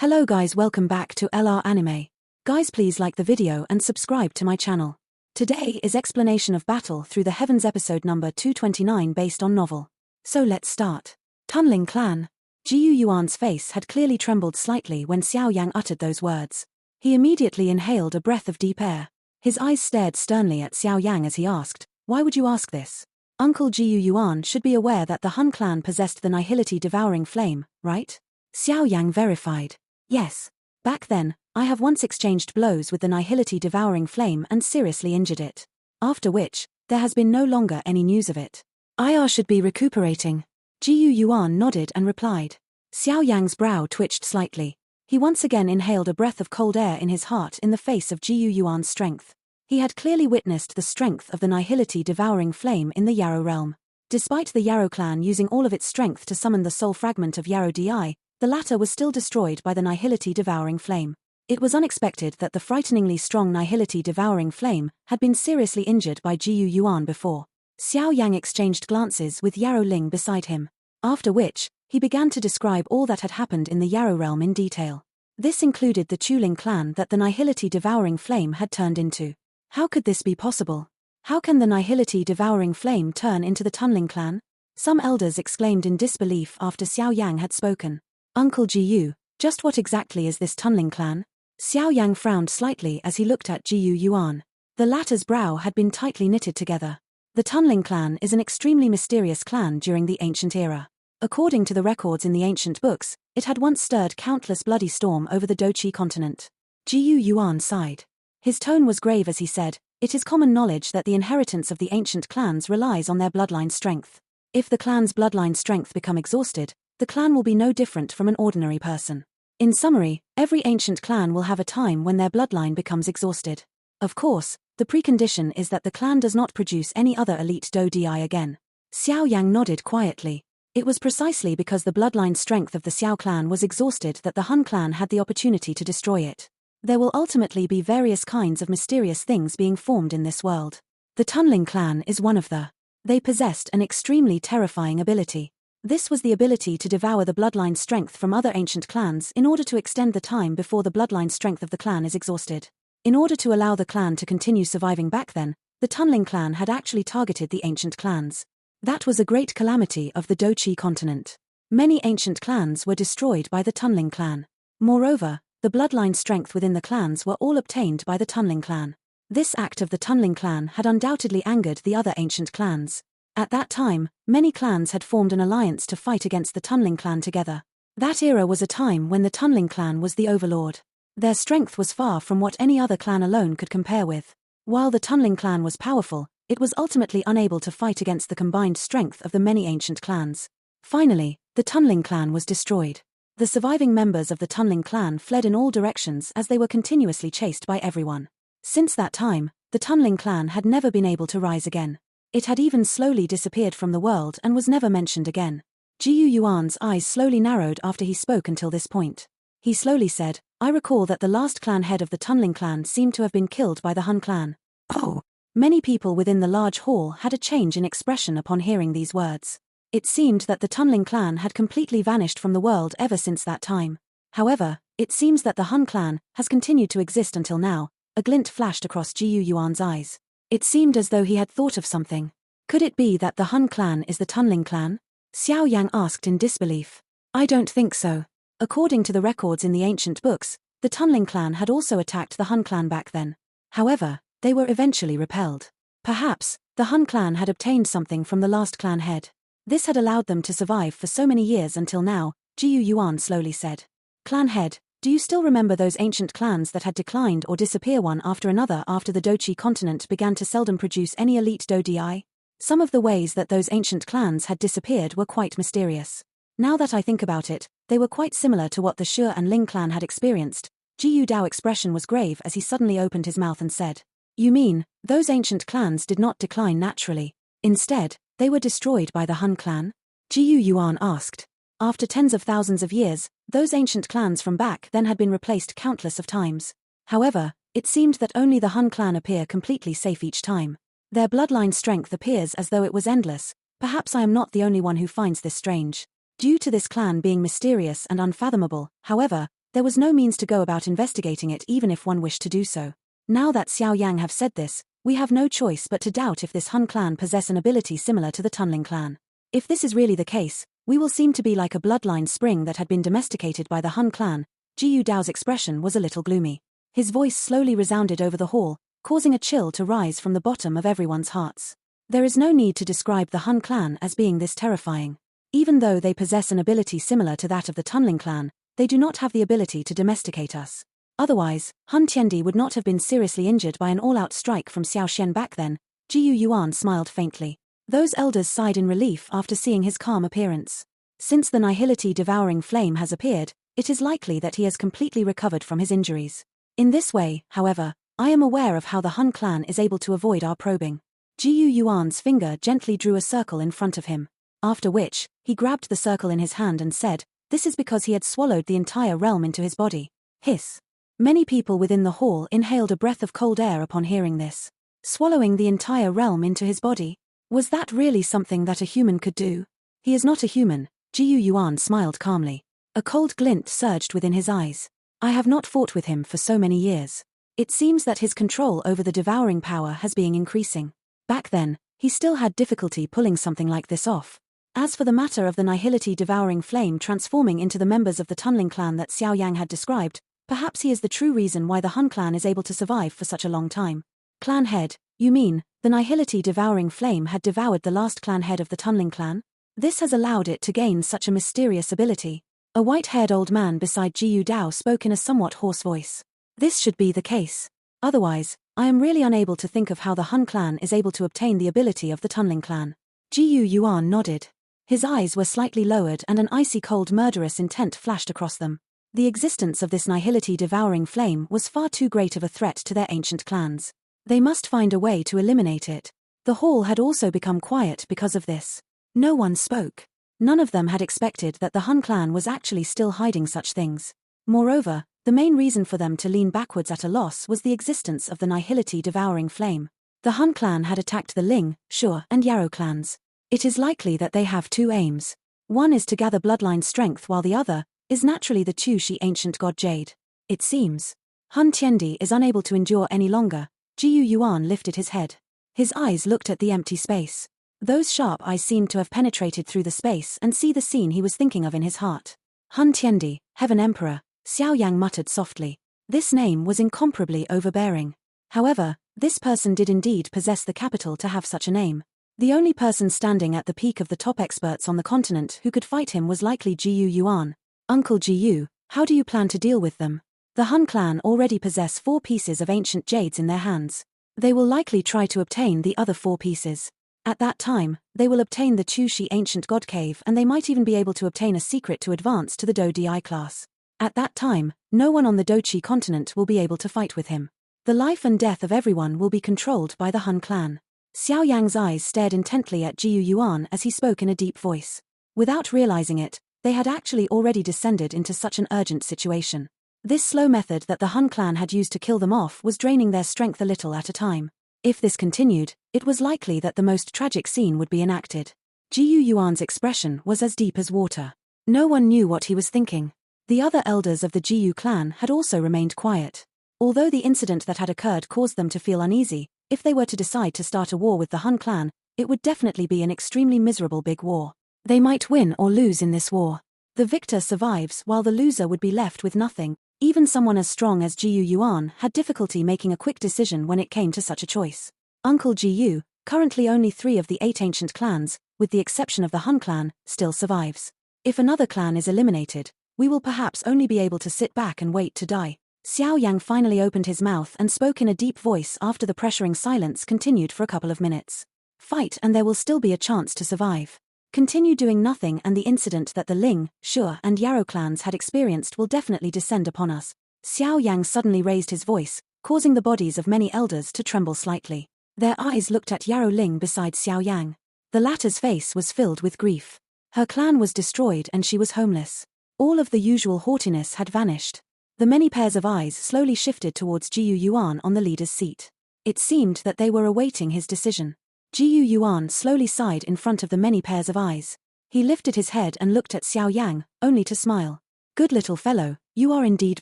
Hello guys, welcome back to LR Anime. Guys, please like the video and subscribe to my channel. Today is Explanation of Battle Through the Heavens episode number 229 based on novel. So let's start. Tunneling Clan. Jiu Yuan's face had clearly trembled slightly when Xiao Yang uttered those words. He immediately inhaled a breath of deep air. His eyes stared sternly at Xiao Yang as he asked, "Why would you ask this? Uncle Jiu Yuan should be aware that the Han clan possessed the nihility devouring flame, right?" Xiao Yang verified. "Yes. Back then, I have once exchanged blows with the nihility devouring flame and seriously injured it. After which, there has been no longer any news of it. IR should be recuperating." Jiu Yuan nodded and replied. Xiao Yang's brow twitched slightly. He once again inhaled a breath of cold air in his heart in the face of Jiu Yuan's strength. He had clearly witnessed the strength of the nihility devouring flame in the Yarrow realm. Despite the Yarrow clan using all of its strength to summon the soul fragment of Yarrow Di, the latter was still destroyed by the nihility devouring flame. It was unexpected that the frighteningly strong nihility devouring flame had been seriously injured by Jiu Yuan before. Xiao Yang exchanged glances with Yarrow Ling beside him. After which, he began to describe all that had happened in the Yarrow realm in detail. This included the Chuling clan that the nihility devouring flame had turned into. How could this be possible? How can the nihility devouring flame turn into the Tunneling clan? Some elders exclaimed in disbelief after Xiao Yang had spoken. "Uncle Jiu, just what exactly is this Tunneling clan?" Xiao Yang frowned slightly as he looked at Jiu Yuan. The latter's brow had been tightly knitted together. The Tunneling clan is an extremely mysterious clan during the ancient era. According to the records in the ancient books, it had once stirred countless bloody storm over the Dochi continent. Jiu Yuan sighed. His tone was grave as he said, "It is common knowledge that the inheritance of the ancient clans relies on their bloodline strength. If the clan's bloodline strength become exhausted, the clan will be no different from an ordinary person. In summary, every ancient clan will have a time when their bloodline becomes exhausted. Of course, the precondition is that the clan does not produce any other elite Do Di again." Xiao Yang nodded quietly. It was precisely because the bloodline strength of the Xiao clan was exhausted that the Han clan had the opportunity to destroy it. There will ultimately be various kinds of mysterious things being formed in this world. The Tunneling clan is one of the. They possessed an extremely terrifying ability. This was the ability to devour the bloodline strength from other ancient clans in order to extend the time before the bloodline strength of the clan is exhausted. In order to allow the clan to continue surviving back then, the Tunneling clan had actually targeted the ancient clans. That was a great calamity of the Dochi continent. Many ancient clans were destroyed by the Tunneling clan. Moreover, the bloodline strength within the clans were all obtained by the Tunneling clan. This act of the Tunneling clan had undoubtedly angered the other ancient clans. At that time, many clans had formed an alliance to fight against the Tunneling clan together. That era was a time when the Tunneling clan was the overlord. Their strength was far from what any other clan alone could compare with. While the Tunneling clan was powerful, it was ultimately unable to fight against the combined strength of the many ancient clans. Finally, the Tunneling clan was destroyed. The surviving members of the Tunneling clan fled in all directions as they were continuously chased by everyone. Since that time, the Tunneling clan had never been able to rise again. It had even slowly disappeared from the world and was never mentioned again. Jiu Yuan's eyes slowly narrowed after he spoke until this point. He slowly said, "I recall that the last clan head of the Tunneling clan seemed to have been killed by the Han clan." Oh! Many people within the large hall had a change in expression upon hearing these words. It seemed that the Tunneling clan had completely vanished from the world ever since that time. However, it seems that the Han clan has continued to exist until now. A glint flashed across Jiu Yuan's eyes. It seemed as though he had thought of something. Could it be that the Han clan is the Tunneling clan? Xiao Yang asked in disbelief. "I don't think so. According to the records in the ancient books, the Tunneling clan had also attacked the Han clan back then. However, they were eventually repelled. Perhaps, the Han clan had obtained something from the last clan head. This had allowed them to survive for so many years until now," Jiu Yuan slowly said. "Clan head, do you still remember those ancient clans that had declined or disappear one after another after the Dochi continent began to seldom produce any elite Do Di? Some of the ways that those ancient clans had disappeared were quite mysterious. Now that I think about it, they were quite similar to what the Shu and Ling clan had experienced." Jiu Dao's expression was grave as he suddenly opened his mouth and said, "You mean, those ancient clans did not decline naturally? Instead, they were destroyed by the Han clan?" Jiu Yuan asked. After tens of thousands of years, those ancient clans from back then had been replaced countless of times. However, it seemed that only the Han clan appear completely safe each time. Their bloodline strength appears as though it was endless. Perhaps I am not the only one who finds this strange. Due to this clan being mysterious and unfathomable, however, There was no means to go about investigating it even if one wished to do so. Now that Xiao Yang have said this, we have no choice but to doubt if this Hun clan possess an ability similar to the Tunling clan. If this is really the case, we will seem to be like a bloodline spring that had been domesticated by the Hun clan. Jiyu Dao's expression was a little gloomy. His voice slowly resounded over the hall, causing a chill to rise from the bottom of everyone's hearts. There is no need to describe the Hun clan as being this terrifying. Even though they possess an ability similar to that of the Tunling clan, they do not have the ability to domesticate us. Otherwise, Hun Tiandi would not have been seriously injured by an all-out strike from Xiao Xian back then. Jiyu Yuan smiled faintly. Those elders sighed in relief after seeing his calm appearance. Since the nihility devouring flame has appeared, it is likely that he has completely recovered from his injuries. In this way, however, I am aware of how the Hun clan is able to avoid our probing. Jiyu Yuan's finger gently drew a circle in front of him. After which, he grabbed the circle in his hand and said, "This is because he had swallowed the entire realm into his body." Hiss. Many people within the hall inhaled a breath of cold air upon hearing this. Swallowing the entire realm into his body? Was that really something that a human could do? He is not a human, Jiyu Yuan smiled calmly. A cold glint surged within his eyes. I have not fought with him for so many years. It seems that his control over the devouring power has been increasing. Back then, he still had difficulty pulling something like this off. As for the matter of the nihility devouring flame transforming into the members of the Tunling clan that Xiao Yang had described, perhaps he is the true reason why the Hun clan is able to survive for such a long time. Clan head, you mean, the nihility devouring flame had devoured the last clan head of the Tunling clan? This has allowed it to gain such a mysterious ability. A white-haired old man beside Jiyu Dao spoke in a somewhat hoarse voice. This should be the case. Otherwise, I am really unable to think of how the Hun clan is able to obtain the ability of the Tunling clan. Jiyu Yuan nodded. His eyes were slightly lowered and an icy cold murderous intent flashed across them. The existence of this nihility devouring flame was far too great of a threat to their ancient clans. They must find a way to eliminate it. The hall had also become quiet because of this. No one spoke. None of them had expected that the Hun clan was actually still hiding such things. Moreover, the main reason for them to lean backwards at a loss was the existence of the nihility devouring flame. The Hun clan had attacked the Ling, Shu, and Yarrow clans. It is likely that they have two aims. One is to gather bloodline strength while the other is naturally the Chu-Shi ancient god Jade. It seems Hun Tiandi is unable to endure any longer. Jiyu Yuan lifted his head. His eyes looked at the empty space. Those sharp eyes seemed to have penetrated through the space and see the scene he was thinking of in his heart. Hun Tiandi, Heaven Emperor, Xiao Yang muttered softly. This name was incomparably overbearing. However, this person did indeed possess the capital to have such a name. The only person standing at the peak of the top experts on the continent who could fight him was likely Jiyu Yuan. Uncle Jiyu, how do you plan to deal with them? The Hun clan already possess 4 pieces of ancient jades in their hands. They will likely try to obtain the other 4 pieces. At that time, they will obtain the Chu-Shi ancient god cave and they might even be able to obtain a secret to advance to the Do-Di class. At that time, no one on the Do-Chi continent will be able to fight with him. The life and death of everyone will be controlled by the Hun clan. Xiao Yang's eyes stared intently at Jiyu Yuan as he spoke in a deep voice. Without realizing it, they had actually already descended into such an urgent situation. This slow method that the Hun clan had used to kill them off was draining their strength a little at a time. If this continued, it was likely that the most tragic scene would be enacted. Jiyu Yuan's expression was as deep as water. No one knew what he was thinking. The other elders of the Jiyu clan had also remained quiet. Although the incident that had occurred caused them to feel uneasy, if they were to decide to start a war with the Hun clan, it would definitely be an extremely miserable big war. They might win or lose in this war. The victor survives while the loser would be left with nothing. Even someone as strong as Jiyu Yuan had difficulty making a quick decision when it came to such a choice. Uncle Jiyu, currently only 3 of the 8 ancient clans, with the exception of the Hun clan, still survives. If another clan is eliminated, we will perhaps only be able to sit back and wait to die. Xiao Yang finally opened his mouth and spoke in a deep voice after the pressuring silence continued for a couple of minutes. Fight and there will still be a chance to survive. Continue doing nothing and the incident that the Ling, Shu, and Yarrow clans had experienced will definitely descend upon us. Xiao Yang suddenly raised his voice, causing the bodies of many elders to tremble slightly. Their eyes looked at Yarrow Ling beside Xiao Yang. The latter's face was filled with grief. Her clan was destroyed and she was homeless. All of the usual haughtiness had vanished. The many pairs of eyes slowly shifted towards Jiyu Yuan on the leader's seat. It seemed that they were awaiting his decision. Jiyu Yuan slowly sighed in front of the many pairs of eyes. He lifted his head and looked at Xiao Yang, only to smile. Good little fellow, you are indeed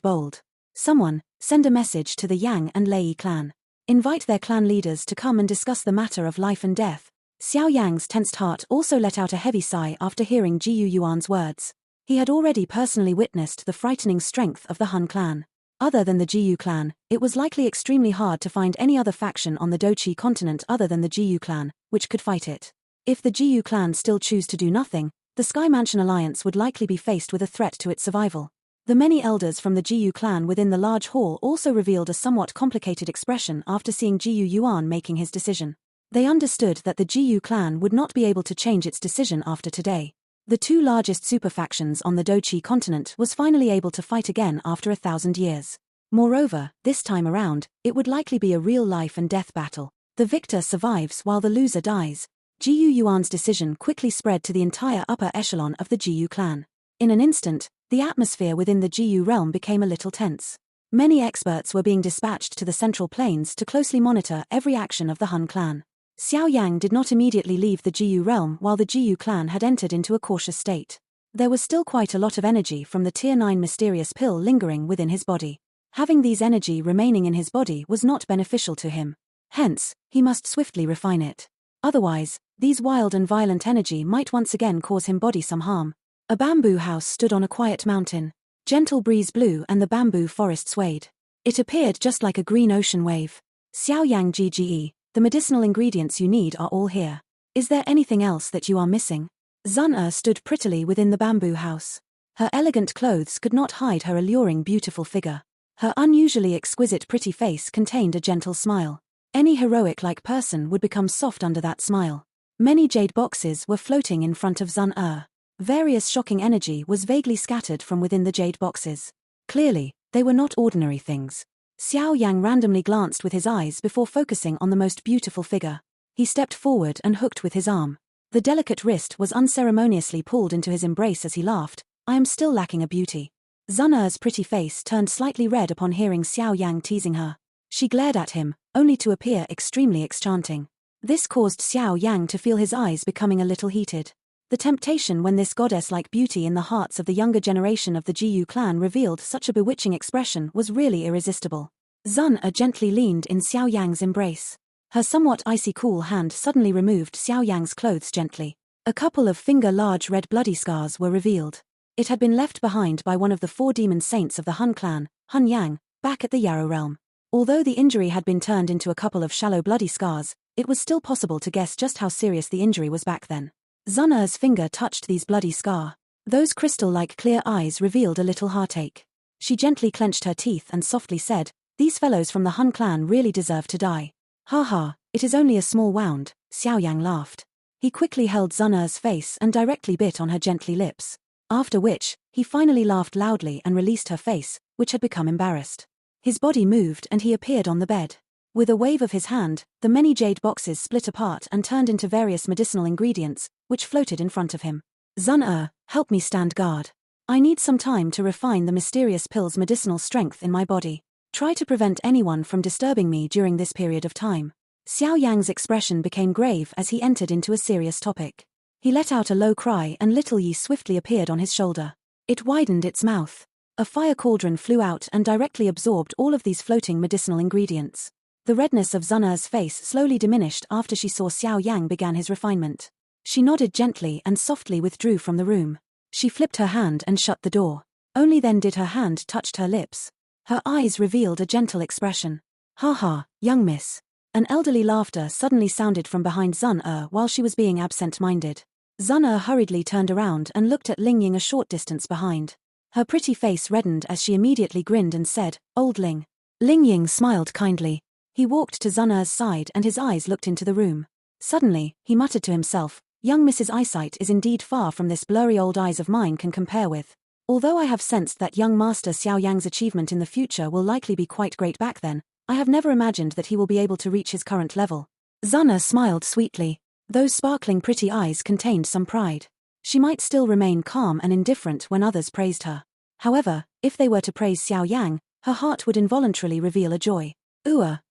bold. Someone, send a message to the Yang and Lei clan. Invite their clan leaders to come and discuss the matter of life and death. Xiao Yang's tensed heart also let out a heavy sigh after hearing Jiyu Yuan's words. He had already personally witnessed the frightening strength of the Han clan. Other than the Jiyu clan, it was likely extremely hard to find any other faction on the Dochi continent other than the Jiyu clan, which could fight it. If the Jiyu clan still choose to do nothing, the Sky Mansion Alliance would likely be faced with a threat to its survival. The many elders from the Jiyu clan within the large hall also revealed a somewhat complicated expression after seeing Jiyu Yuan making his decision. They understood that the Jiyu clan would not be able to change its decision after today. The two largest super factions on the Dochi continent was finally able to fight again after 1,000 years. Moreover, this time around, it would likely be a real life and death battle. The victor survives while the loser dies. Jiyu Yuan's decision quickly spread to the entire upper echelon of the Jiyu clan. In an instant, the atmosphere within the Jiyu realm became a little tense. Many experts were being dispatched to the central plains to closely monitor every action of the Han clan. Xiao Yang did not immediately leave the Jiyu realm while the Jiyu clan had entered into a cautious state. There was still quite a lot of energy from the Tier 9 mysterious pill lingering within his body. Having these energy remaining in his body was not beneficial to him. Hence, he must swiftly refine it. Otherwise, these wild and violent energy might once again cause him body some harm. A bamboo house stood on a quiet mountain. Gentle breeze blew and the bamboo forest swayed. It appeared just like a green ocean wave. Xiao Yang GGE, the medicinal ingredients you need are all here. Is there anything else that you are missing? Zun stood prettily within the bamboo house. Her elegant clothes could not hide her alluring beautiful figure. Her unusually exquisite pretty face contained a gentle smile. Any heroic-like person would become soft under that smile. Many jade boxes were floating in front of Zun. Various shocking energy was vaguely scattered from within the jade boxes. Clearly, they were not ordinary things. Xiao Yang randomly glanced with his eyes before focusing on the most beautiful figure. He stepped forward and hooked with his arm. The delicate wrist was unceremoniously pulled into his embrace as he laughed. I am still lacking a beauty. Zun's pretty face turned slightly red upon hearing Xiao Yang teasing her. She glared at him, only to appear extremely enchanting. This caused Xiao Yang to feel his eyes becoming a little heated. The temptation when this goddess-like beauty in the hearts of the younger generation of the Jiyu clan revealed such a bewitching expression was really irresistible. Zun gently leaned in Xiao Yang's embrace. Her somewhat icy cool hand suddenly removed Xiao Yang's clothes gently. A couple of finger-large red bloody scars were revealed. It had been left behind by one of the 4 demon saints of the Han clan, Han Yang, back at the Yarrow realm. Although the injury had been turned into a couple of shallow bloody scars, it was still possible to guess just how serious the injury was back then. Zun's finger touched these bloody scar. Those crystal-like clear eyes revealed a little heartache. She gently clenched her teeth and softly said, "These fellows from the Han clan really deserve to die." "Ha ha, it is only a small wound," Xiao Yang laughed. He quickly held Zun's face and directly bit on her gently lips. After which, he finally laughed loudly and released her face, which had become embarrassed. His body moved and he appeared on the bed. With a wave of his hand, the many jade boxes split apart and turned into various medicinal ingredients, which floated in front of him. "Zun, help me stand guard. I need some time to refine the mysterious pill's medicinal strength in my body. Try to prevent anyone from disturbing me during this period of time." Xiao Yang's expression became grave as he entered into a serious topic. He let out a low cry and Little Yi swiftly appeared on his shoulder. It widened its mouth. A fire cauldron flew out and directly absorbed all of these floating medicinal ingredients. The redness of Zun's face slowly diminished after she saw Xiao Yang began his refinement. She nodded gently and softly withdrew from the room. She flipped her hand and shut the door. Only then did her hand touch her lips. Her eyes revealed a gentle expression. "Ha ha, young miss." An elderly laughter suddenly sounded from behind Zun while she was being absent-minded. Zun hurriedly turned around and looked at Ling Ying a short distance behind. Her pretty face reddened as she immediately grinned and said, "Old Ling." Ling Ying smiled kindly. He walked to Zun's side and his eyes looked into the room. Suddenly, he muttered to himself, "Young Mrs. Eyesight is indeed far from this blurry old eyes of mine can compare with. Although I have sensed that young Master Xiao Yang's achievement in the future will likely be quite great back then, I have never imagined that he will be able to reach his current level." Zun smiled sweetly. Those sparkling pretty eyes contained some pride. She might still remain calm and indifferent when others praised her. However, if they were to praise Xiao Yang, her heart would involuntarily reveal a joy.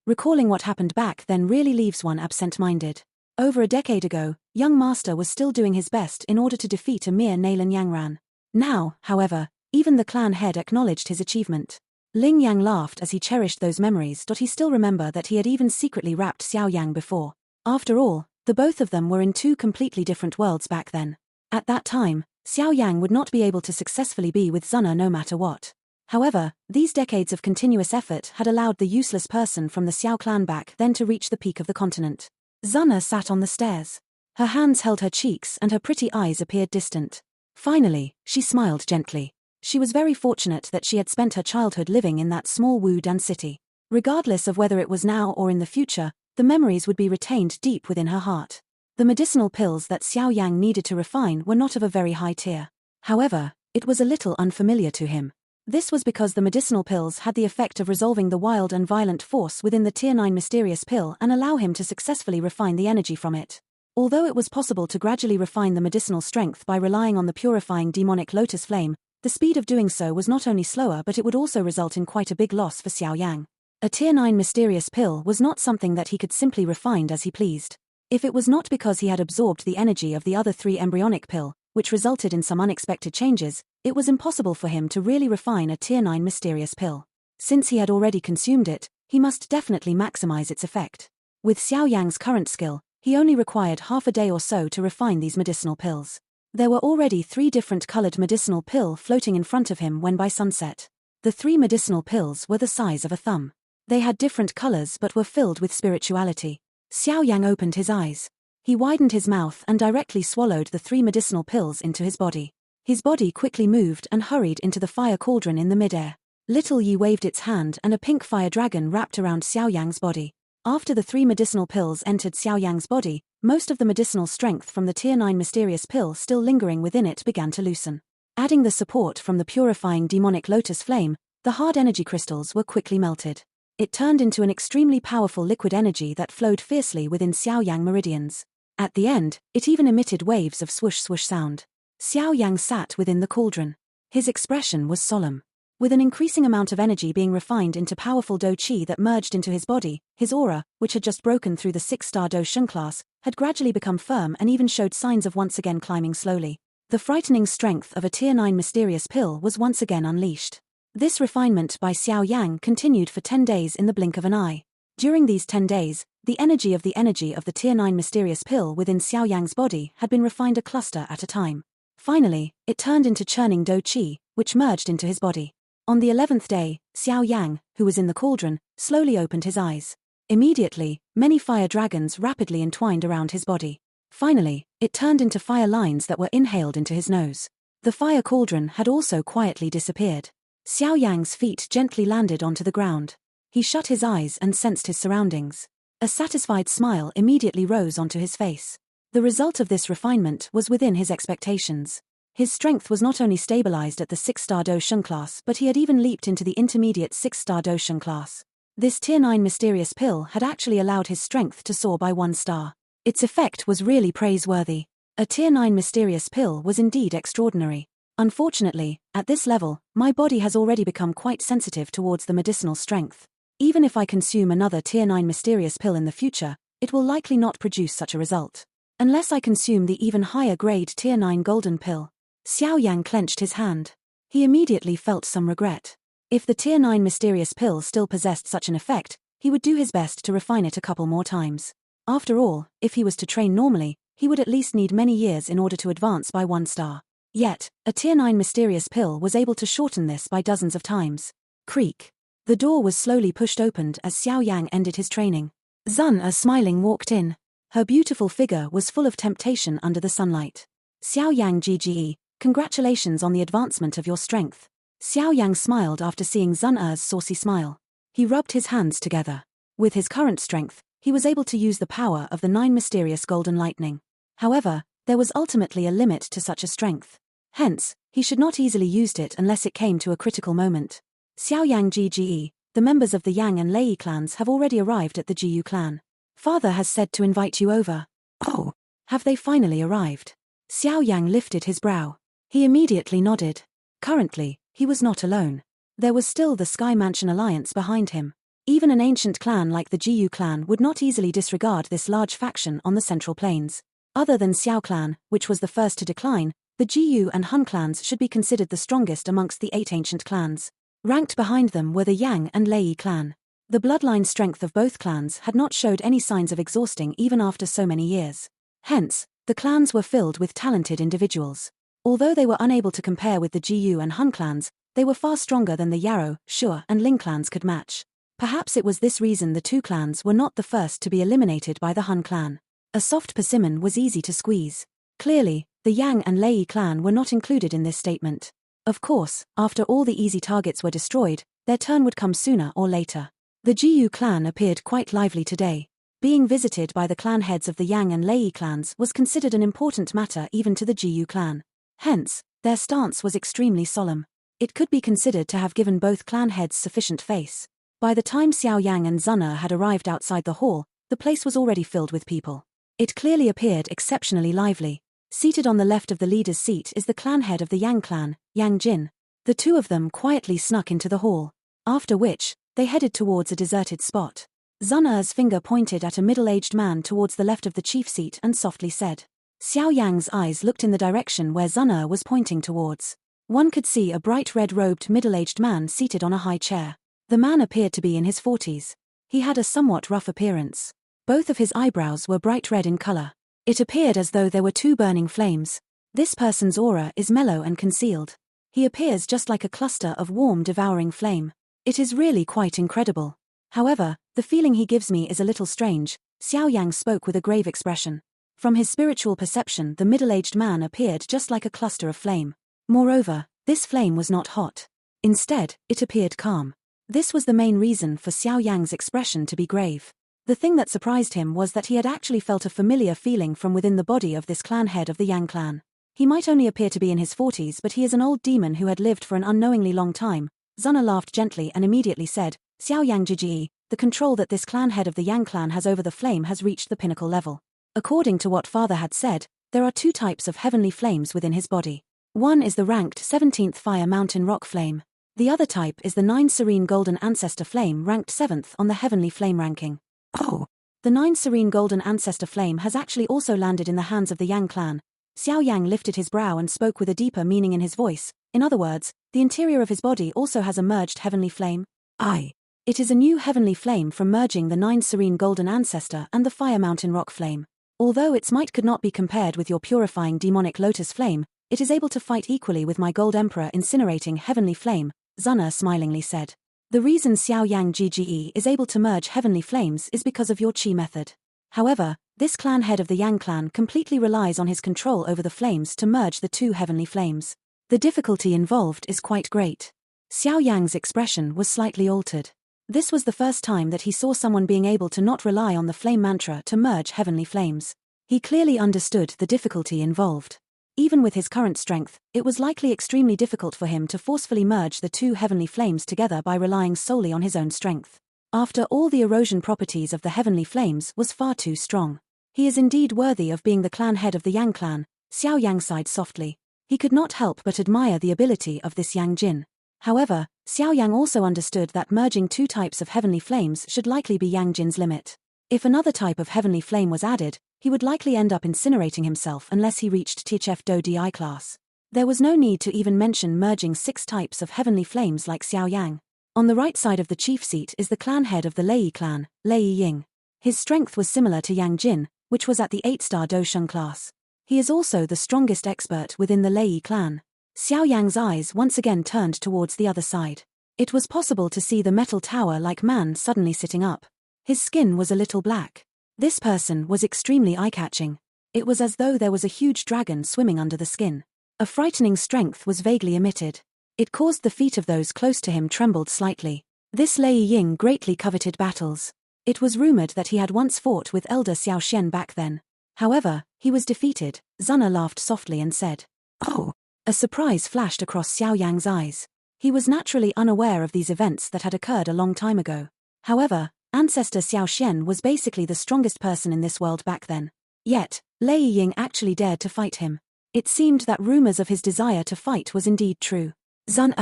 Recalling what happened back then really leaves one absent-minded. Over a decade ago, young Master was still doing his best in order to defeat a mere Nalan Yangran. Now, however, Even the clan head acknowledged his achievement. Ling Yang laughed as he cherished those memories. He still remember that he had even secretly rapped Xiao Yang before. After all, the both of them were in two completely different worlds back then. At that time, Xiao Yang would not be able to successfully be with Zuna no matter what. However, these decades of continuous effort had allowed the useless person from the Xiao clan back then to reach the peak of the continent. Zuna sat on the stairs. Her hands held her cheeks and her pretty eyes appeared distant. Finally, she smiled gently. She was very fortunate that she had spent her childhood living in that small Wudan city. Regardless of whether it was now or in the future, the memories would be retained deep within her heart. The medicinal pills that Xiao Yang needed to refine were not of a very high tier. However, it was a little unfamiliar to him. This was because the medicinal pills had the effect of resolving the wild and violent force within the Tier 9 mysterious pill and allow him to successfully refine the energy from it. Although it was possible to gradually refine the medicinal strength by relying on the purifying demonic lotus flame, the speed of doing so was not only slower but it would also result in quite a big loss for Xiao Yang. A Tier 9 mysterious pill was not something that he could simply refine as he pleased. If it was not because he had absorbed the energy of the other 3 embryonic pill, which resulted in some unexpected changes, it was impossible for him to really refine a Tier 9 mysterious pill. Since he had already consumed it, he must definitely maximize its effect. With Xiao Yang's current skill, he only required half a day or so to refine these medicinal pills. There were already 3 different colored medicinal pill floating in front of him when by sunset. The 3 medicinal pills were the size of a thumb. They had different colors but were filled with spirituality. Xiao Yang opened his eyes. He widened his mouth and directly swallowed the 3 medicinal pills into his body. His body quickly moved and hurried into the fire cauldron in the midair. Little Yi waved its hand and a pink fire dragon wrapped around Xiao Yang's body. After the 3 medicinal pills entered Xiao Yang's body, most of the medicinal strength from the Tier 9 mysterious pill still lingering within it began to loosen. Adding the support from the purifying demonic lotus flame, the hard energy crystals were quickly melted. It turned into an extremely powerful liquid energy that flowed fiercely within Xiao Yang meridians. At the end, it even emitted waves of swoosh-swoosh sound. Xiao Yang sat within the cauldron. His expression was solemn. With an increasing amount of energy being refined into powerful Do Qi that merged into his body, his aura, which had just broken through the 6-star Do Shun class, had gradually become firm and even showed signs of once again climbing slowly. The frightening strength of a Tier 9 mysterious pill was once again unleashed. This refinement by Xiao Yang continued for 10 days in the blink of an eye. During these 10 days, the energy of the Tier 9 mysterious pill within Xiao Yang's body had been refined a cluster at a time. Finally, it turned into churning Do Qi, which merged into his body. On the 11th day, Xiao Yang, who was in the cauldron, slowly opened his eyes. Immediately, many fire dragons rapidly entwined around his body. Finally, it turned into fire lines that were inhaled into his nose. The fire cauldron had also quietly disappeared. Xiao Yang's feet gently landed onto the ground. He shut his eyes and sensed his surroundings. A satisfied smile immediately rose onto his face. The result of this refinement was within his expectations. His strength was not only stabilized at the 6-star Do Shun class but he had even leaped into the intermediate 6-star Do Shun class. This Tier 9 mysterious pill had actually allowed his strength to soar by 1 star. Its effect was really praiseworthy. A Tier 9 mysterious pill was indeed extraordinary. Unfortunately, at this level, my body has already become quite sensitive towards the medicinal strength. Even if I consume another Tier 9 mysterious pill in the future, it will likely not produce such a result. Unless I consume the even higher grade Tier 9 golden pill. Xiao Yang clenched his hand. He immediately felt some regret. If the Tier 9 mysterious pill still possessed such an effect, he would do his best to refine it a couple more times. After all, if he was to train normally, he would at least need many years in order to advance by 1 star. Yet, a Tier 9 mysterious pill was able to shorten this by dozens of times. Creak. The door was slowly pushed open as Xiao Yang ended his training. Zuna smiling walked in. Her beautiful figure was full of temptation under the sunlight. Xiao Yang GGE, congratulations on the advancement of your strength. Xiao Yang smiled after seeing Zuna's saucy smile. He rubbed his hands together. With his current strength, he was able to use the power of the 9 mysterious golden lightning. However, there was ultimately a limit to such a strength. Hence, he should not easily use it unless it came to a critical moment. Xiao Yang GGE, the members of the Yang and Lei clans have already arrived at the Jiyu clan. Father has said to invite you over. Oh, have they finally arrived? Xiao Yang lifted his brow. He immediately nodded. Currently, he was not alone. There was still the Sky Mansion Alliance behind him. Even an ancient clan like the Jiyu clan would not easily disregard this large faction on the Central Plains. Other than Xiao clan, which was the first to decline, The Jiyu and Hun clans should be considered the strongest amongst the 8 ancient clans. Ranked behind them were the Yang and Lei clan. The bloodline strength of both clans had not showed any signs of exhausting even after so many years. Hence, the clans were filled with talented individuals. Although they were unable to compare with the Jiyu and Hun clans, they were far stronger than the Yarrow, Shure and Ling clans could match. Perhaps it was this reason the two clans were not the first to be eliminated by the Hun clan. A soft persimmon was easy to squeeze. Clearly, the Yang and Lei clan were not included in this statement. Of course, after all the easy targets were destroyed, their turn would come sooner or later. The Jiyu clan appeared quite lively today. Being visited by the clan heads of the Yang and Lei clans was considered an important matter even to the Jiyu clan. Hence, their stance was extremely solemn. It could be considered to have given both clan heads sufficient face. By the time Xiao Yang and Zun had arrived outside the hall, the place was already filled with people. It clearly appeared exceptionally lively. Seated on the left of the leader's seat is the clan head of the Yang clan, Yang Jin. The two of them quietly snuck into the hall. After which, they headed towards a deserted spot. Zun's finger pointed at a middle-aged man towards the left of the chief seat and softly said. Xiao Yang's eyes looked in the direction where Zun was pointing towards. One could see a bright red-robed middle-aged man seated on a high chair. The man appeared to be in his 40s. He had a somewhat rough appearance. Both of his eyebrows were bright red in color. It appeared as though there were two burning flames. This person's aura is mellow and concealed. He appears just like a cluster of warm, devouring flame. It is really quite incredible. However, the feeling he gives me is a little strange. Xiao Yang spoke with a grave expression. From his spiritual perception, the middle-aged man appeared just like a cluster of flame. Moreover, this flame was not hot. Instead, it appeared calm. This was the main reason for Xiao Yang's expression to be grave. The thing that surprised him was that he had actually felt a familiar feeling from within the body of this clan head of the Yang clan. He might only appear to be in his 40s, but he is an old demon who had lived for an unknowingly long time. Zun laughed gently and immediately said, Xiao Yang Jiji, the control that this clan head of the Yang clan has over the flame has reached the pinnacle level. According to what father had said, there are two types of heavenly flames within his body. One is the ranked 17th Fire Mountain Rock Flame. The other type is the 9 Serene Golden Ancestor Flame ranked 7th on the Heavenly Flame ranking. Oh! The 9 Serene Golden Ancestor Flame has actually also landed in the hands of the Yang clan. Xiao Yang lifted his brow and spoke with a deeper meaning in his voice. In other words, the interior of his body also has a merged heavenly flame. Aye. It is a new heavenly flame from merging the 9 Serene Golden Ancestor and the Fire Mountain Rock Flame. Although its might could not be compared with your purifying demonic lotus flame, it is able to fight equally with my Gold Emperor incinerating heavenly flame, Zun smilingly said. The reason Xiao Yang Gge is able to merge heavenly flames is because of your chi method. However, this clan head of the Yang clan completely relies on his control over the flames to merge the two heavenly flames. The difficulty involved is quite great. Xiao Yang's expression was slightly altered. This was the first time that he saw someone being able to not rely on the flame mantra to merge heavenly flames. He clearly understood the difficulty involved. Even with his current strength, it was likely extremely difficult for him to forcefully merge the two heavenly flames together by relying solely on his own strength. After all, the erosion properties of the heavenly flames was far too strong. He is indeed worthy of being the clan head of the Yang clan, Xiao Yang sighed softly. He could not help but admire the ability of this Yang Jin. However, Xiao Yang also understood that merging two types of heavenly flames should likely be Yang Jin's limit. If another type of heavenly flame was added, he would likely end up incinerating himself unless he reached THF Do Di class. There was no need to even mention merging 6 types of heavenly flames like Xiao Yang. On the right side of the chief seat is the clan head of the Lei clan, Lei Ying. His strength was similar to Yang Jin, which was at the 8-star Do Sheng class. He is also the strongest expert within the Lei clan. Xiao Yang's eyes once again turned towards the other side. It was possible to see the metal tower-like man suddenly sitting up. His skin was a little black. This person was extremely eye-catching. It was as though there was a huge dragon swimming under the skin. A frightening strength was vaguely emitted. It caused the feet of those close to him trembled slightly. This Lei Ying greatly coveted battles. It was rumored that he had once fought with Elder Xiao Xian back then. However, he was defeated. Zun laughed softly and said, "Oh." A surprise flashed across Xiao Yang's eyes. He was naturally unaware of these events that had occurred a long time ago. However, Ancestor Xiao Xian was basically the strongest person in this world back then. Yet, Lei Ying actually dared to fight him. It seemed that rumors of his desire to fight was indeed true. Zun.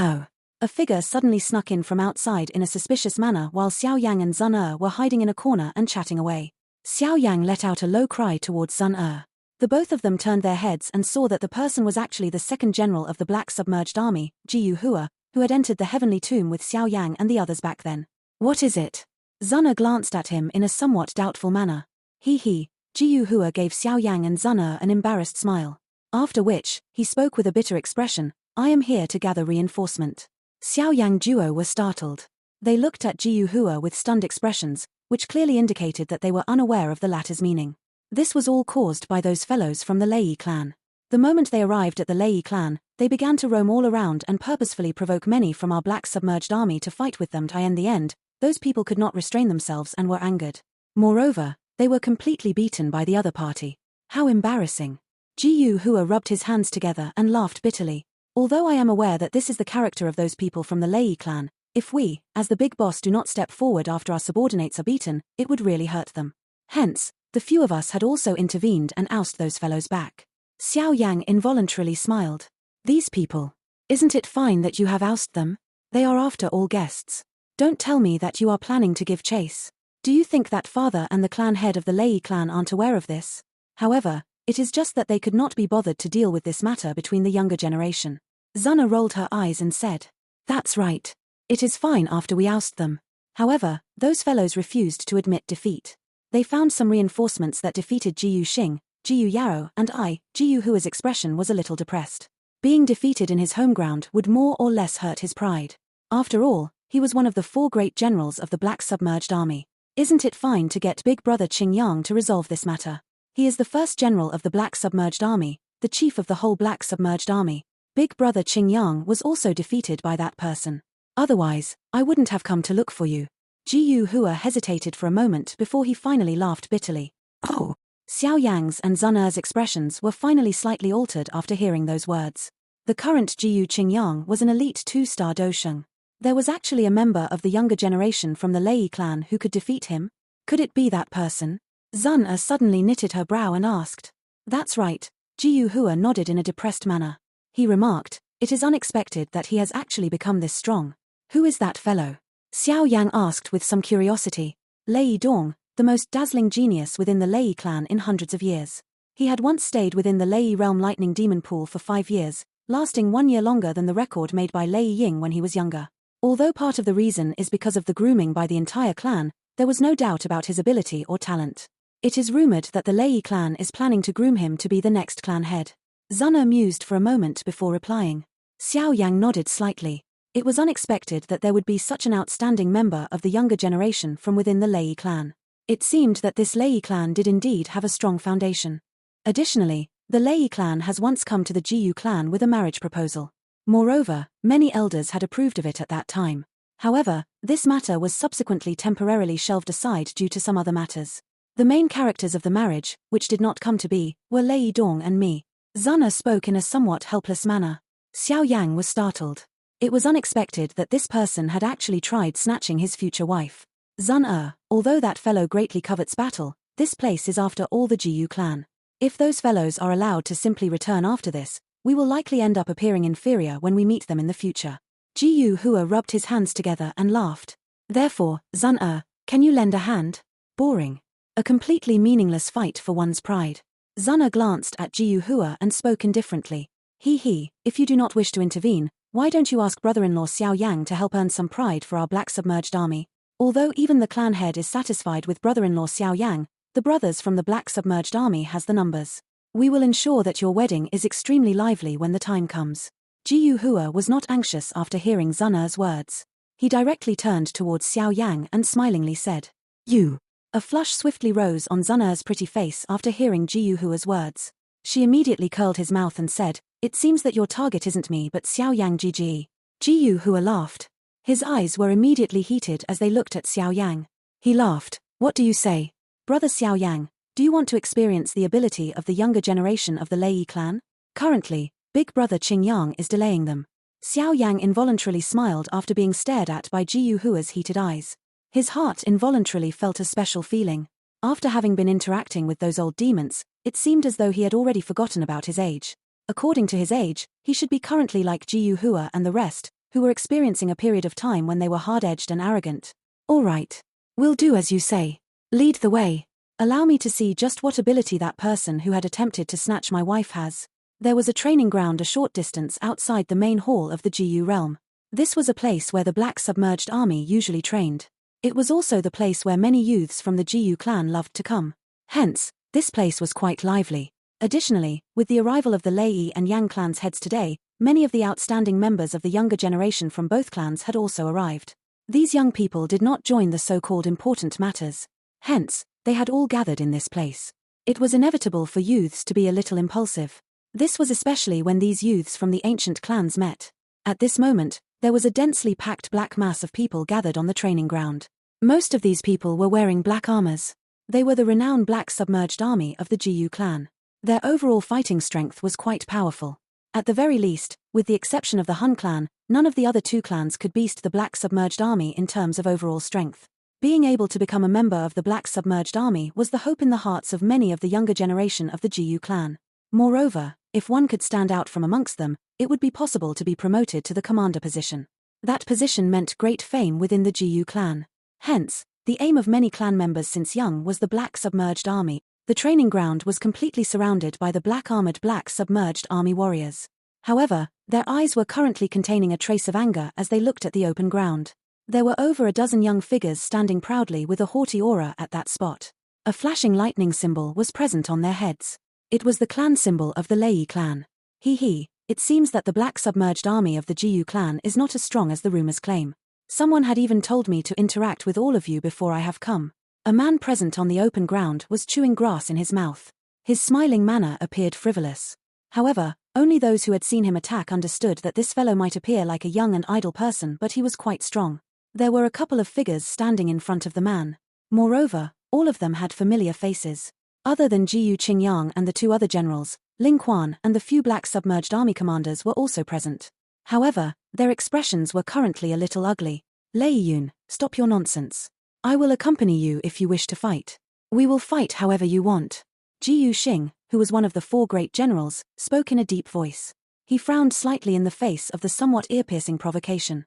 A figure suddenly snuck in from outside in a suspicious manner while Xiao Yang and Zun were hiding in a corner and chatting away. Xiao Yang let out a low cry towards Zun. The both of them turned their heads and saw that the person was actually the second general of the Black Submerged Army, Jiyu Hua, who had entered the heavenly tomb with Xiao Yang and the others back then. What is it? Zuna glanced at him in a somewhat doubtful manner. He. Jiyu Hua gave Xiao Yang and Zuna an embarrassed smile. After which, he spoke with a bitter expression, I am here to gather reinforcement. Xiao Yang duo were startled. They looked at Jiyu Hua with stunned expressions, which clearly indicated that they were unaware of the latter's meaning. This was all caused by those fellows from the Lei clan. The moment they arrived at the Lei clan, they began to roam all around and purposefully provoke many from our Black Submerged Army to fight with them. In the end, those people could not restrain themselves and were angered. Moreover, they were completely beaten by the other party. How embarrassing. Jiyu Hua rubbed his hands together and laughed bitterly. Although I am aware that this is the character of those people from the Lei clan, if we, as the big boss, do not step forward after our subordinates are beaten, it would really hurt them. Hence, the few of us had also intervened and ousted those fellows back. Xiao Yang involuntarily smiled. These people. Isn't it fine that you have ousted them? They are after all guests. Don't tell me that you are planning to give chase. Do you think that father and the clan head of the Lei clan aren't aware of this? However, it is just that they could not be bothered to deal with this matter between the younger generation. Zuna rolled her eyes and said, That's right. It is fine after we oust them. However, those fellows refused to admit defeat. They found some reinforcements that defeated Jiyu Xing, Jiyu Yao, and Jiyu Hua's expression was a little depressed. Being defeated in his home ground would more or less hurt his pride. After all, he was one of the 4 great generals of the Black Submerged Army. Isn't it fine to get Big Brother Qing Yang to resolve this matter? He is the first general of the Black Submerged Army, the chief of the whole Black Submerged Army. Big Brother Qing Yang was also defeated by that person. Otherwise, I wouldn't have come to look for you. Jiyu Hua hesitated for a moment before he finally laughed bitterly. Oh! Xiao Yang's and Zuna's expressions were finally slightly altered after hearing those words. The current Jiyu Qing Yang was an elite 2-star dosheng. There was actually a member of the younger generation from the Lei clan who could defeat him? Could it be that person? Zuna suddenly knitted her brow and asked. That's right. Jiyu Hua nodded in a depressed manner. He remarked, It is unexpected that he has actually become this strong. Who is that fellow? Xiao Yang asked with some curiosity. Lei Dong, the most dazzling genius within the Lei clan in hundreds of years. He had once stayed within the Lei realm lightning demon pool for 5 years, lasting 1 year longer than the record made by Lei Ying when he was younger. Although part of the reason is because of the grooming by the entire clan, there was no doubt about his ability or talent. It is rumored that the Lei clan is planning to groom him to be the next clan head. Zuna mused for a moment before replying. Xiao Yang nodded slightly. It was unexpected that there would be such an outstanding member of the younger generation from within the Lei clan. It seemed that this Lei clan did indeed have a strong foundation. Additionally, the Lei clan has once come to the Jiyu clan with a marriage proposal. Moreover, many elders had approved of it at that time. However, this matter was subsequently temporarily shelved aside due to some other matters. The main characters of the marriage, which did not come to be, were Lei Dong and me. Zuna spoke in a somewhat helpless manner. Xiao Yang was startled. It was unexpected that this person had actually tried snatching his future wife. Zun although that fellow greatly covets battle, this place is after all the Jiyu clan. If those fellows are allowed to simply return after this, we will likely end up appearing inferior when we meet them in the future. Jiyu Hua rubbed his hands together and laughed. Therefore, Zun can you lend a hand? Boring. A completely meaningless fight for one's pride. Zuna glanced at Jiyu Hua and spoke indifferently. If you do not wish to intervene, why don't you ask brother-in-law Xiao Yang to help earn some pride for our Black Submerged Army? Although even the clan head is satisfied with brother-in-law Xiao Yang, the brothers from the Black Submerged Army has the numbers. We will ensure that your wedding is extremely lively when the time comes. Jiyu Hua was not anxious after hearing Zuna's words. He directly turned towards Xiao Yang and smilingly said, You. A flush swiftly rose on Zuna's pretty face after hearing Jiyu Hua's words. She immediately curled his mouth and said, It seems that your target isn't me but Xiao Yang GG. Jiyu Hua laughed. His eyes were immediately heated as they looked at Xiao Yang. He laughed. What do you say? Brother Xiao Yang, do you want to experience the ability of the younger generation of the Lei clan? Currently, Big Brother Qing Yang is delaying them. Xiao Yang involuntarily smiled after being stared at by Jiyu Hua's heated eyes. His heart involuntarily felt a special feeling. After having been interacting with those old demons, it seemed as though he had already forgotten about his age. According to his age, he should be currently like Jiyu Hua and the rest, who were experiencing a period of time when they were hard-edged and arrogant. All right. We'll do as you say. Lead the way. Allow me to see just what ability that person who had attempted to snatch my wife has. There was a training ground a short distance outside the main hall of the GU realm. This was a place where the Black Submerged Army usually trained. It was also the place where many youths from the GU clan loved to come. Hence, this place was quite lively. Additionally, with the arrival of the Lei and Yang clans heads today, many of the outstanding members of the younger generation from both clans had also arrived. These young people did not join the so-called important matters. Hence, they had all gathered in this place. It was inevitable for youths to be a little impulsive. This was especially when these youths from the ancient clans met. At this moment, there was a densely packed black mass of people gathered on the training ground. Most of these people were wearing black armors. They were the renowned Black Submerged Army of the GU clan. Their overall fighting strength was quite powerful. At the very least, with the exception of the Hun clan, none of the other two clans could beat the Black Submerged Army in terms of overall strength. Being able to become a member of the Black Submerged Army was the hope in the hearts of many of the younger generation of the GU clan. Moreover, if one could stand out from amongst them, it would be possible to be promoted to the commander position. That position meant great fame within the GU clan. Hence, the aim of many clan members since young was the Black Submerged Army. The training ground was completely surrounded by the black-armored Black Submerged Army warriors. However, their eyes were currently containing a trace of anger as they looked at the open ground. There were over a dozen young figures standing proudly with a haughty aura at that spot. A flashing lightning symbol was present on their heads. It was the clan symbol of the Lei clan. It seems that the Black Submerged Army of the GU clan is not as strong as the rumors claim. Someone had even told me to interact with all of you before I have come. A man present on the open ground was chewing grass in his mouth. His smiling manner appeared frivolous. However, only those who had seen him attack understood that this fellow might appear like a young and idle person, but he was quite strong. There were a couple of figures standing in front of the man. Moreover, all of them had familiar faces. Other than Jiu Qingyang and the two other generals, Ling Quan and the few Black Submerged Army commanders were also present. However, their expressions were currently a little ugly. Lei Yun, stop your nonsense. I will accompany you if you wish to fight. We will fight however you want. Jiu Xing, who was one of the four great generals, spoke in a deep voice. He frowned slightly in the face of the somewhat ear-piercing provocation.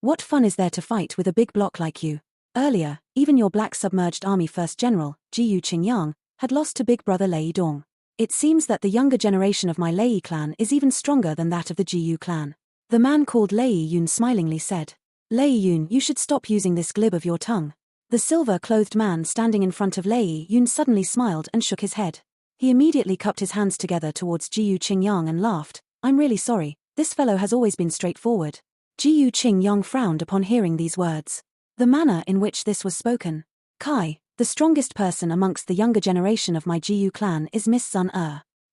What fun is there to fight with a big block like you? Earlier, even your Black Submerged Army first general, Jiu Qingyang, had lost to big brother Lei Dong. It seems that the younger generation of my Lei clan is even stronger than that of the Jiu clan. The man called Lei Yun smilingly said. Lei Yun, you should stop using this glib of your tongue. The silver-clothed man standing in front of Lei Yun suddenly smiled and shook his head. He immediately cupped his hands together towards Jiu Qingyang and laughed. I'm really sorry, this fellow has always been straightforward. Jiu Qingyang frowned upon hearing these words. The manner in which this was spoken. Kai, the strongest person amongst the younger generation of my Jiu clan is Miss Sun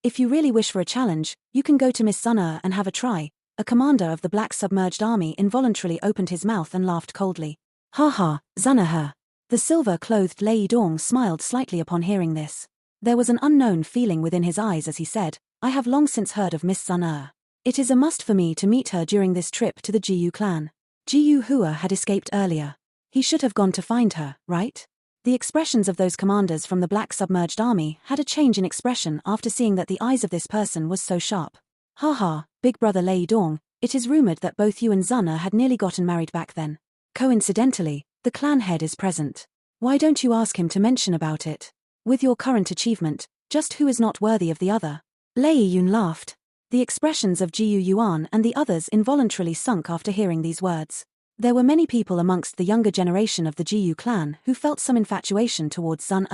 If you really wish for a challenge, you can go to Miss Sun and have a try. A commander of the Black Submerged Army involuntarily opened his mouth and laughed coldly. Ha ha, Zanaher. The silver-clothed Lei Dong smiled slightly upon hearing this. There was an unknown feeling within his eyes as he said, I have long since heard of Miss Sun It is a must for me to meet her during this trip to the Jiu clan. Jiu Hua had escaped earlier. He should have gone to find her, right? The expressions of those commanders from the Black Submerged Army had a change in expression after seeing that the eyes of this person was so sharp. Ha ha, big brother Lei Dong, it is rumored that both you and Zana had nearly gotten married back then. Coincidentally, the clan head is present. Why don't you ask him to mention about it? With your current achievement, just who is not worthy of the other? Lei Yun laughed. The expressions of Jiu Yuan and the others involuntarily sunk after hearing these words. There were many people amongst the younger generation of the Jiu clan who felt some infatuation towards Zun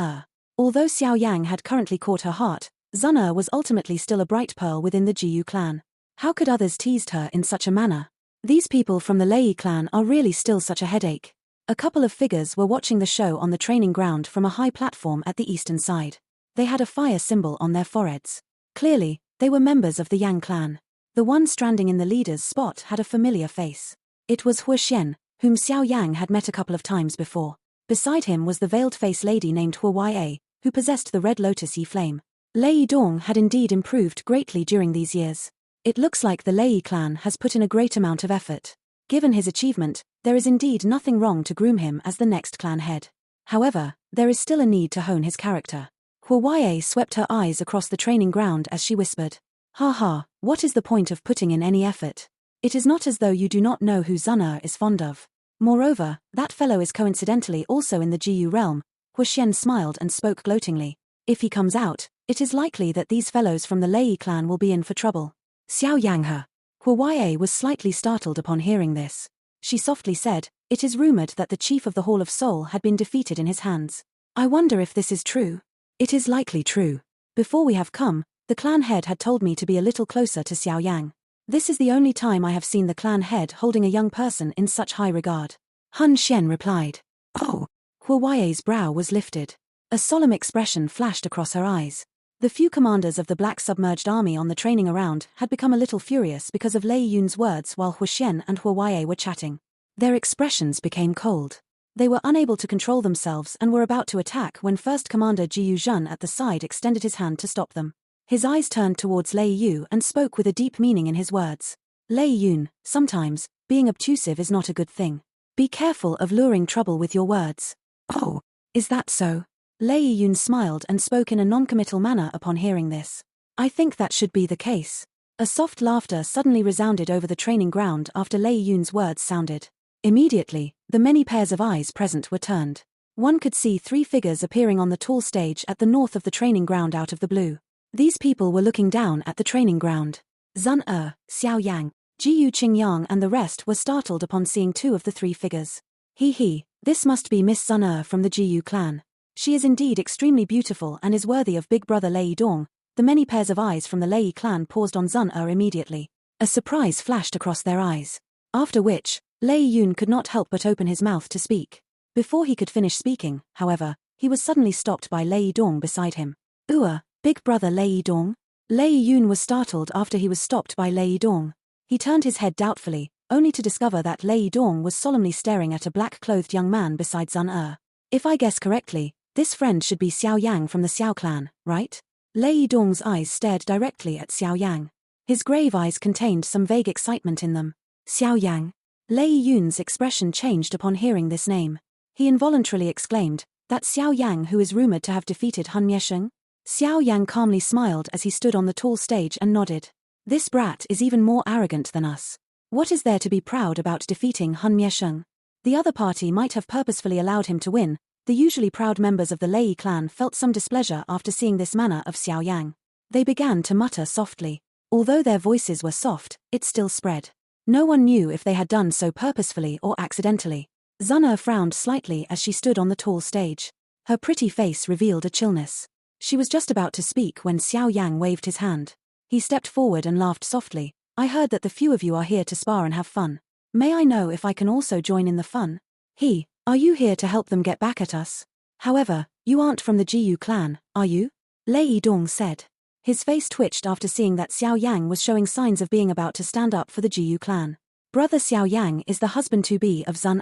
Although Xiao Yang had currently caught her heart, Zun was ultimately still a bright pearl within the Jiu clan. How could others teased her in such a manner? These people from the Lei clan are really still such a headache. A couple of figures were watching the show on the training ground from a high platform at the eastern side. They had a fire symbol on their foreheads. Clearly, they were members of the Yang clan. The one standing in the leader's spot had a familiar face. It was Hua Xian, whom Xiao Yang had met a couple of times before. Beside him was the veiled-faced lady named Hua Ya, who possessed the red lotus-y flame. Lei Dong had indeed improved greatly during these years. It looks like the Lei clan has put in a great amount of effort. Given his achievement, there is indeed nothing wrong to groom him as the next clan head. However, there is still a need to hone his character. Hua Ya swept her eyes across the training ground as she whispered, Ha ha, what is the point of putting in any effort? It is not as though you do not know who Zuna is fond of. Moreover, that fellow is coincidentally also in the Jiu realm. Huxian smiled and spoke gloatingly. If he comes out, it is likely that these fellows from the Lei clan will be in for trouble. Xiao Yang He. Huawei was slightly startled upon hearing this. She softly said, "It is rumored that the chief of the Hall of Soul had been defeated in his hands. I wonder if this is true." "It is likely true. Before we have come, the clan head had told me to be a little closer to Xiao Yang. This is the only time I have seen the clan head holding a young person in such high regard." Hun Xian replied. "Oh." Huawei's brow was lifted. A solemn expression flashed across her eyes. The few commanders of the Black Submerged Army on the training around had become a little furious because of Lei Yun's words while Huxian and Huawei were chatting. Their expressions became cold. They were unable to control themselves and were about to attack when First Commander Jiyu Zhen at the side extended his hand to stop them. His eyes turned towards Lei Yu and spoke with a deep meaning in his words. "Lei Yun, sometimes, being obtrusive is not a good thing. Be careful of luring trouble with your words." "Oh, is that so?" Lei Yun smiled and spoke in a non-committal manner upon hearing this. "I think that should be the case." A soft laughter suddenly resounded over the training ground after Lei Yun's words sounded. Immediately, the many pairs of eyes present were turned. One could see 3 figures appearing on the tall stage at the north of the training ground out of the blue. These people were looking down at the training ground. Zun Xiao Yang, Jiyu Qingyang and the rest were startled upon seeing 2 of the 3 figures. This must be Miss Zun from the Jiyu clan. She is indeed extremely beautiful and is worthy of big brother Lei Dong. The many pairs of eyes from the Lei clan paused on Zun immediately. A surprise flashed across their eyes. After which, Lei Yun could not help but open his mouth to speak. Before he could finish speaking, however, he was suddenly stopped by Lei Dong beside him. Big brother Lei Dong?" Lei Yun was startled after he was stopped by Lei Dong. He turned his head doubtfully, only to discover that Lei Dong was solemnly staring at a black-clothed young man beside Zun. "If I guess correctly, this friend should be Xiao Yang from the Xiao clan, right?" Lei Dong's eyes stared directly at Xiao Yang. His grave eyes contained some vague excitement in them. "Xiao Yang?" Lei Yun's expression changed upon hearing this name. He involuntarily exclaimed, "That Xiao Yang who is rumored to have defeated Hun Miesheng?" Xiao Yang calmly smiled as he stood on the tall stage and nodded. "This brat is even more arrogant than us. What is there to be proud about defeating Hun Miesheng? The other party might have purposefully allowed him to win." The usually proud members of the Lei clan felt some displeasure after seeing this manner of Xiao Yang. They began to mutter softly. Although their voices were soft, it still spread. No one knew if they had done so purposefully or accidentally. Zun frowned slightly as she stood on the tall stage. Her pretty face revealed a chillness. She was just about to speak when Xiao Yang waved his hand. He stepped forward and laughed softly. "I heard that the few of you are here to spar and have fun. May I know if I can also join in the fun?" "Are you here to help them get back at us? However, you aren't from the Jiyu clan, are you?" Lei Dong said. His face twitched after seeing that Xiao Yang was showing signs of being about to stand up for the Jiyu clan. "Brother Xiao Yang is the husband-to-be of Zun.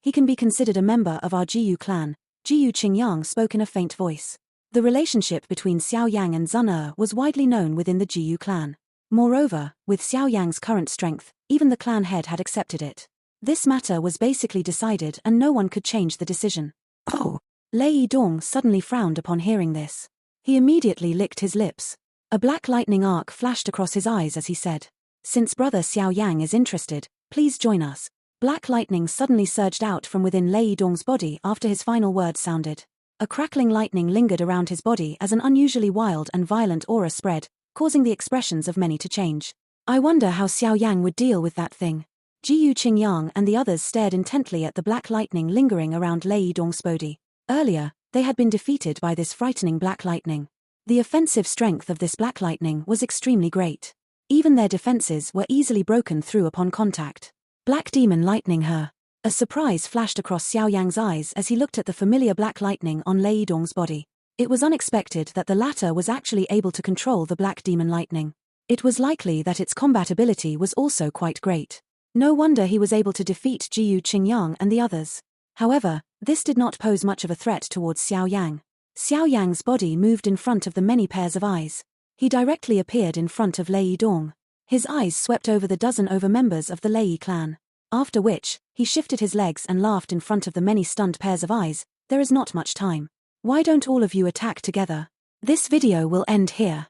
He can be considered a member of our Jiyu clan," Jiyu Qingyang spoke in a faint voice. The relationship between Xiao Yang and Zun was widely known within the Jiyu clan. Moreover, with Xiao Yang's current strength, even the clan head had accepted it. This matter was basically decided and no one could change the decision. "Oh!" Lei Dong suddenly frowned upon hearing this. He immediately licked his lips. A black lightning arc flashed across his eyes as he said, "Since brother Xiao Yang is interested, please join us." Black lightning suddenly surged out from within Lei Dong's body after his final words sounded. A crackling lightning lingered around his body as an unusually wild and violent aura spread, causing the expressions of many to change. "I wonder how Xiao Yang would deal with that thing." Jiyu Qingyang and the others stared intently at the black lightning lingering around Lei Dong's body. Earlier, they had been defeated by this frightening black lightning. The offensive strength of this black lightning was extremely great. Even their defenses were easily broken through upon contact. Black demon lightning her. A surprise flashed across Xiao Yang's eyes as he looked at the familiar black lightning on Lei Dong's body. It was unexpected that the latter was actually able to control the black demon lightning. It was likely that its combat ability was also quite great. No wonder he was able to defeat Jiyu Qingyang and the others. However, this did not pose much of a threat towards Xiao Yang. Xiao Yang's body moved in front of the many pairs of eyes. He directly appeared in front of Lei Dong. His eyes swept over the dozen members of the Lei clan. After which, he shifted his legs and laughed in front of the many stunned pairs of eyes. "There is not much time. Why don't all of you attack together? This video will end here."